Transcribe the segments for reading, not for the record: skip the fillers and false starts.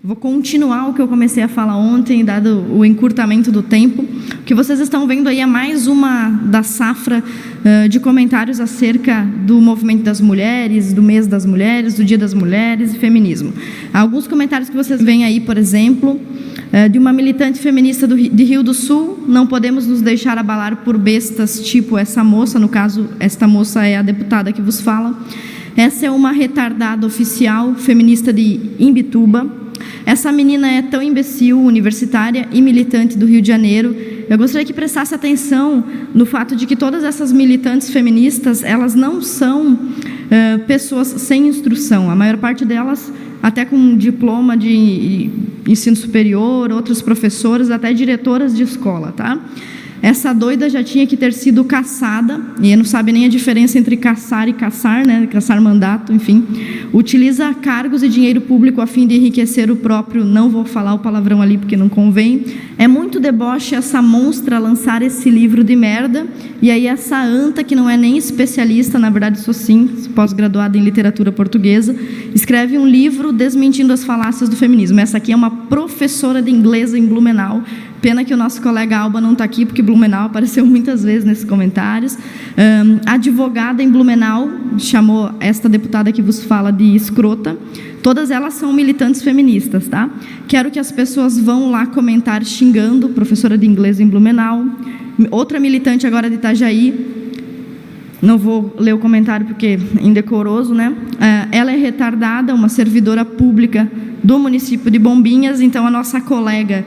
Vou continuar o que eu comecei a falar ontem, dado o encurtamento do tempo. O que vocês estão vendo aí é mais uma da safra de comentários acerca do movimento das mulheres, do mês das mulheres, do dia das mulheres e feminismo. Alguns comentários que vocês veem aí, por exemplo, de uma militante feminista de Rio do Sul: não podemos nos deixar abalar por bestas tipo essa moça. No caso, esta moça é a deputada que vos fala. Essa é uma retardada oficial feminista de Imbituba. Essa menina é tão imbecil, universitária e militante do Rio de Janeiro. Eu gostaria que prestasse atenção no fato de que todas essas militantes feministas, elas não são pessoas sem instrução. A maior parte delas, até com diploma de ensino superior, outros professores, até diretoras de escola, tá? Essa doida já tinha que ter sido caçada, e não sabe nem a diferença entre caçar e caçar, né? Caçar mandato, enfim. Utiliza cargos e dinheiro público a fim de enriquecer o próprio, não vou falar o palavrão ali porque não convém. É muito deboche essa monstra lançar esse livro de merda, e aí essa anta, que não é nem especialista, na verdade sou sim, pós-graduada em literatura portuguesa, escreve um livro desmentindo as falácias do feminismo. Essa aqui é uma professora de inglês em Blumenau. Pena que o nosso colega Alba não está aqui, porque Blumenau apareceu muitas vezes nesses comentários. Advogada em Blumenau, chamou esta deputada que vos fala de escrota. Todas elas são militantes feministas, tá? Quero que as pessoas vão lá comentar xingando, professora de inglês em Blumenau. Outra militante agora de Itajaí, não vou ler o comentário porque é indecoroso, né? Ela é retardada, uma servidora pública do município de Bombinhas. Então, a nossa colega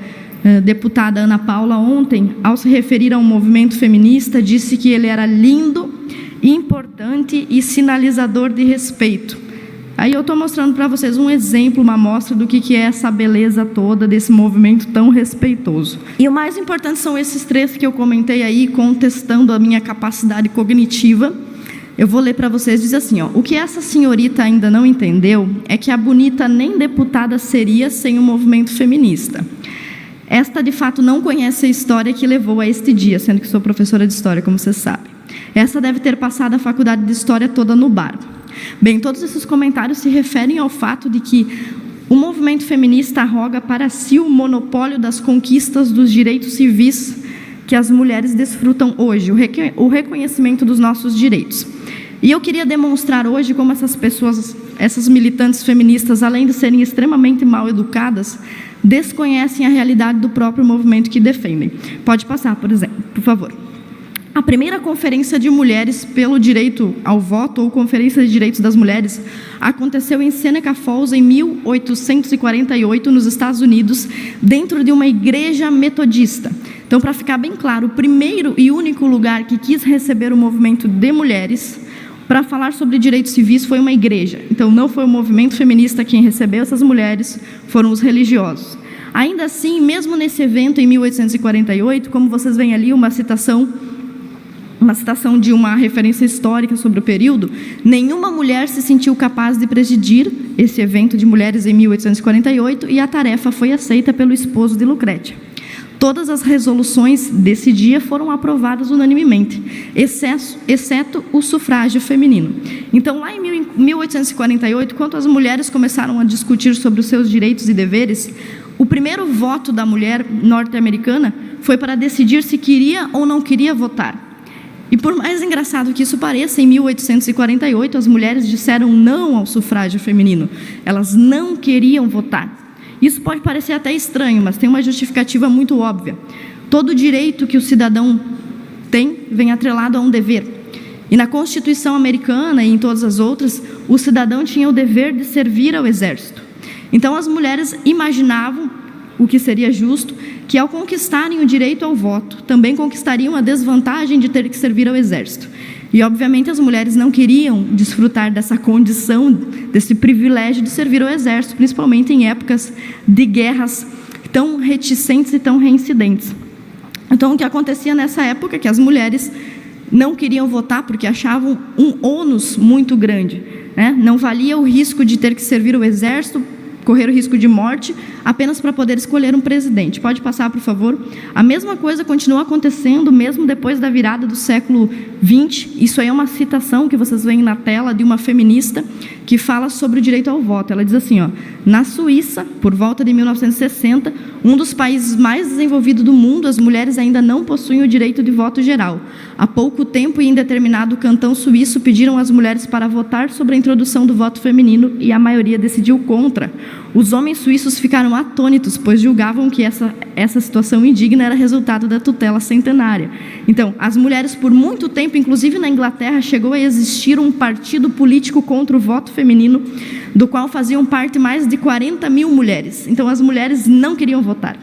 deputada Ana Paula, ontem, ao se referir ao movimento feminista, disse que ele era lindo, importante e sinalizador de respeito. Aí eu estou mostrando para vocês um exemplo, uma amostra do que é essa beleza toda desse movimento tão respeitoso. E o mais importante são esses três que eu comentei aí, contestando a minha capacidade cognitiva. Eu vou ler para vocês, diz assim, ó: o que essa senhorita ainda não entendeu é que a bonita nem deputada seria sem o movimento feminista. Esta, de fato, não conhece a história que levou a este dia, sendo que sou professora de história, como vocês sabem. Essa deve ter passado a faculdade de história toda no bar. Bem, todos esses comentários se referem ao fato de que o movimento feminista arroga para si o monopólio das conquistas dos direitos civis que as mulheres desfrutam hoje, o reconhecimento dos nossos direitos. E eu queria demonstrar hoje como essas pessoas, essas militantes feministas, além de serem extremamente mal educadas, desconhecem a realidade do próprio movimento que defendem. Pode passar, por exemplo, por favor. A primeira conferência de mulheres pelo direito ao voto, ou Conferência de Direitos das Mulheres, aconteceu em Seneca Falls, em 1848, nos Estados Unidos, dentro de uma igreja metodista. Então, para ficar bem claro, o primeiro e único lugar que quis receber o movimento de mulheres para falar sobre direitos civis foi uma igreja. Então, não foi o movimento feminista quem recebeu essas mulheres, foram os religiosos. Ainda assim, mesmo nesse evento, em 1848, como vocês veem ali, uma citação de uma referência histórica sobre o período, nenhuma mulher se sentiu capaz de presidir esse evento de mulheres em 1848, e a tarefa foi aceita pelo esposo de Lucrétia. Todas as resoluções desse dia foram aprovadas unanimemente, exceto o sufrágio feminino. Então, lá em 1848, quando as mulheres começaram a discutir sobre os seus direitos e deveres, o primeiro voto da mulher norte-americana foi para decidir se queria ou não queria votar. E por mais engraçado que isso pareça, em 1848, as mulheres disseram não ao sufrágio feminino. Elas não queriam votar. Isso pode parecer até estranho, mas tem uma justificativa muito óbvia. Todo direito que o cidadão tem vem atrelado a um dever. E na Constituição americana e em todas as outras, o cidadão tinha o dever de servir ao exército. Então as mulheres imaginavam, o que seria justo, que ao conquistarem o direito ao voto, também conquistariam a desvantagem de ter que servir ao exército. E, obviamente, as mulheres não queriam desfrutar dessa condição, desse privilégio de servir ao exército, principalmente em épocas de guerras tão reticentes e tão reincidentes. Então, o que acontecia nessa época é que as mulheres não queriam votar porque achavam um ônus muito grande, né? Não valia o risco de ter que servir ao exército correr o risco de morte apenas para poder escolher um presidente. Pode passar, por favor? A mesma coisa continua acontecendo mesmo depois da virada do século XX. Isso aí é uma citação que vocês veem na tela de uma feminista que fala sobre o direito ao voto. Ela diz assim, na Suíça, por volta de 1960, um dos países mais desenvolvidos do mundo, as mulheres ainda não possuem o direito de voto geral. Há pouco tempo, em determinado cantão suíço, pediram às mulheres para votar sobre a introdução do voto feminino e a maioria decidiu contra. Os homens suíços ficaram atônitos, pois julgavam que essa situação indigna era resultado da tutela centenária. Então, as mulheres, por muito tempo, inclusive na Inglaterra, chegou a existir um partido político contra o voto feminino, do qual faziam parte mais de 40 mil mulheres. Então, as mulheres não queriam votar.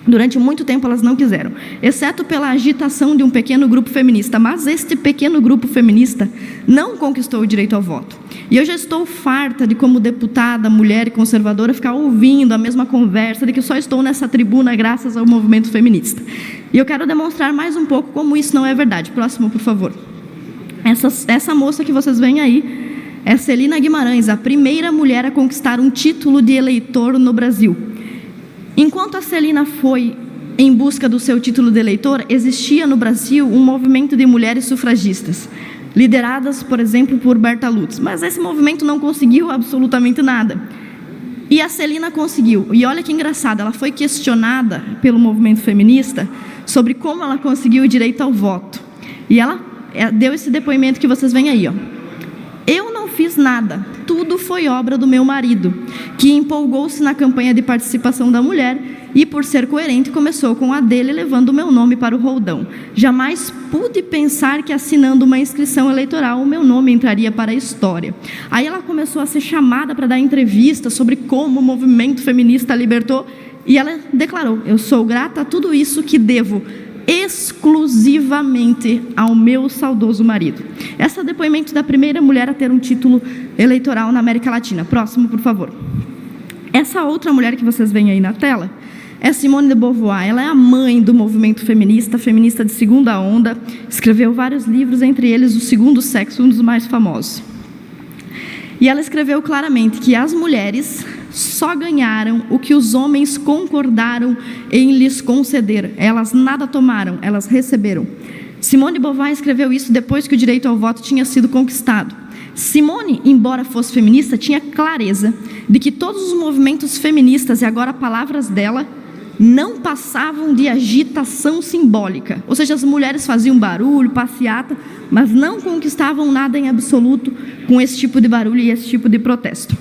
Durante muito tempo elas não quiseram, exceto pela agitação de um pequeno grupo feminista. Mas este pequeno grupo feminista não conquistou o direito ao voto. E eu já estou farta de, como deputada, mulher e conservadora, ficar ouvindo a mesma conversa de que só estou nessa tribuna graças ao movimento feminista. E eu quero demonstrar mais um pouco como isso não é verdade. Próximo, por favor. Essa moça que vocês veem aí é Celina Guimarães, a primeira mulher a conquistar um título de eleitor no Brasil. Enquanto a Celina foi em busca do seu título de eleitor, existia no Brasil um movimento de mulheres sufragistas, lideradas, por exemplo, por Berta Lutz. Mas esse movimento não conseguiu absolutamente nada. E a Celina conseguiu. E olha que engraçado, ela foi questionada pelo movimento feminista sobre como ela conseguiu o direito ao voto. E ela deu esse depoimento que vocês veem aí, Eu não fiz nada, tudo foi obra do meu marido, que empolgou-se na campanha de participação da mulher e, por ser coerente, começou com a dele, levando o meu nome para o roldão. Jamais pude pensar que, assinando uma inscrição eleitoral, o meu nome entraria para a história. Aí ela começou a ser chamada para dar entrevista sobre como o movimento feminista a libertou, e ela declarou: eu sou grata a tudo isso que devo exclusivamente ao meu saudoso marido. Esse é o depoimento da primeira mulher a ter um título eleitoral na América Latina. Próximo, por favor. Essa outra mulher que vocês veem aí na tela é Simone de Beauvoir. Ela é a mãe do movimento feminista, feminista de segunda onda, escreveu vários livros, entre eles O Segundo Sexo, um dos mais famosos. E ela escreveu claramente que as mulheres só ganharam o que os homens concordaram em lhes conceder. Elas nada tomaram, elas receberam. Simone de Beauvoir escreveu isso depois que o direito ao voto tinha sido conquistado. Simone, embora fosse feminista, tinha clareza de que todos os movimentos feministas, e agora palavras dela, não passavam de agitação simbólica. Ou seja, as mulheres faziam barulho, passeata, mas não conquistavam nada em absoluto com esse tipo de barulho e esse tipo de protesto.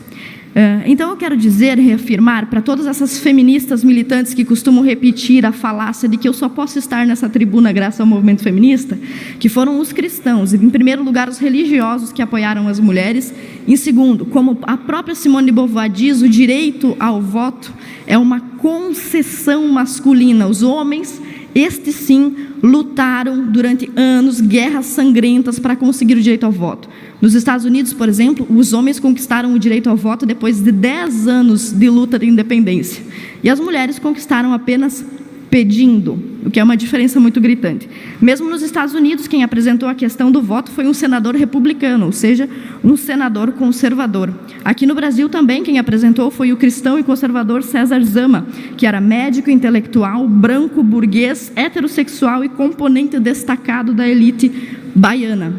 Então eu quero dizer, reafirmar para todas essas feministas militantes que costumam repetir a falácia de que eu só posso estar nessa tribuna graças ao movimento feminista, que foram os cristãos, em primeiro lugar os religiosos que apoiaram as mulheres, em segundo, como a própria Simone de Beauvoir diz, o direito ao voto é uma concessão masculina. Os homens, estes sim, lutaram durante anos, guerras sangrentas para conseguir o direito ao voto. Nos Estados Unidos, por exemplo, os homens conquistaram o direito ao voto depois de 10 anos de luta de independência. E as mulheres conquistaram apenas pedindo, o que é uma diferença muito gritante. Mesmo nos Estados Unidos, quem apresentou a questão do voto foi um senador republicano, ou seja, um senador conservador. Aqui no Brasil também quem apresentou foi o cristão e conservador César Zama, que era médico, intelectual, branco, burguês, heterossexual e componente destacado da elite baiana.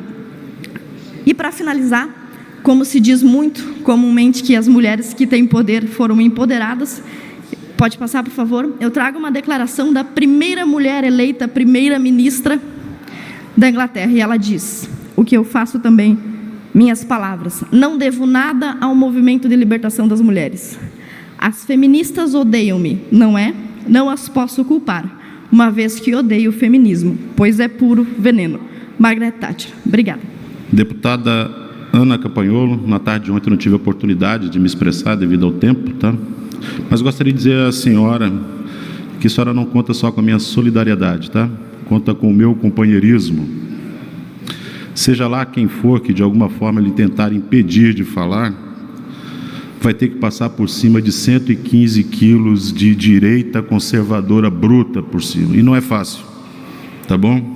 E para finalizar, como se diz muito comumente que as mulheres que têm poder foram empoderadas, pode passar, por favor? Eu trago uma declaração da primeira mulher eleita primeira-ministra da Inglaterra, e ela diz, o que eu faço também, minhas palavras: não devo nada ao movimento de libertação das mulheres. As feministas odeiam-me, não é? Não as posso culpar, uma vez que odeio o feminismo, pois é puro veneno. Margaret Thatcher. Obrigada. Deputada Ana Campagnolo, na tarde de ontem eu não tive a oportunidade de me expressar devido ao tempo, tá? Mas gostaria de dizer à senhora que a senhora não conta só com a minha solidariedade, tá? Conta com o meu companheirismo. Seja lá quem for que de alguma forma lhe tentar impedir de falar, vai ter que passar por cima de 115 quilos de direita conservadora bruta por cima. E não é fácil, tá bom?